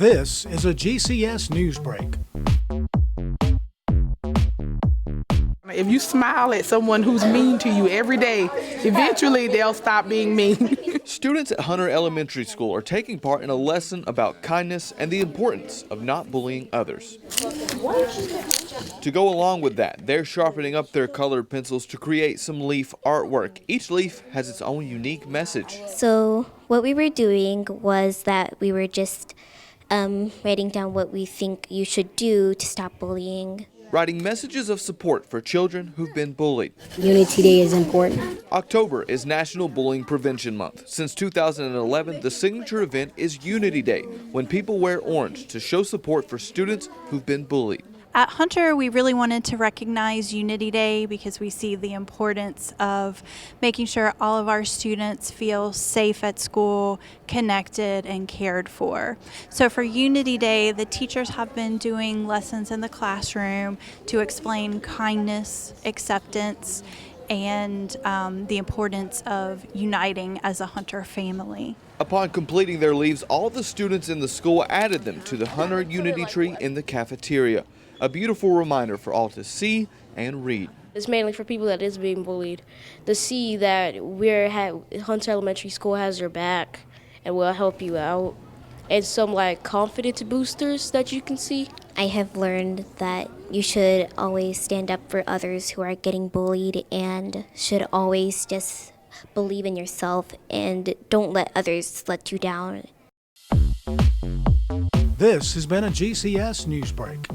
This is a GCS News Break. If you smile at someone who's mean to you every day, eventually they'll stop being mean. Students at Hunter Elementary School are taking part in a lesson about kindness and the importance of not bullying others. To go along with that, they're sharpening up their colored pencils to create some leaf artwork. Each leaf has its own unique message. So what we were doing was that we were just writing down what we think you should do to stop bullying. Writing messages of support for children who've been bullied. Unity Day is important. October is National Bullying Prevention Month. Since 2011, the signature event is Unity Day, when people wear orange to show support for students who've been bullied. At Hunter, we really wanted to recognize Unity Day because we see the importance of making sure all of our students feel safe at school, connected, and cared for. So for Unity Day, the teachers have been doing lessons in the classroom to explain kindness, acceptance, and the importance of uniting as a Hunter family. Upon completing their leaves, all the students in the school added them to the Hunter Unity Tree in the cafeteria. A beautiful reminder for all to see and read. It's mainly for people that is being bullied to see that Hunter Elementary School has your back and will help you out. And some confidence boosters that you can see. I have learned that you should always stand up for others who are getting bullied and should always just believe in yourself and don't let others let you down. This has been a GCS News Break.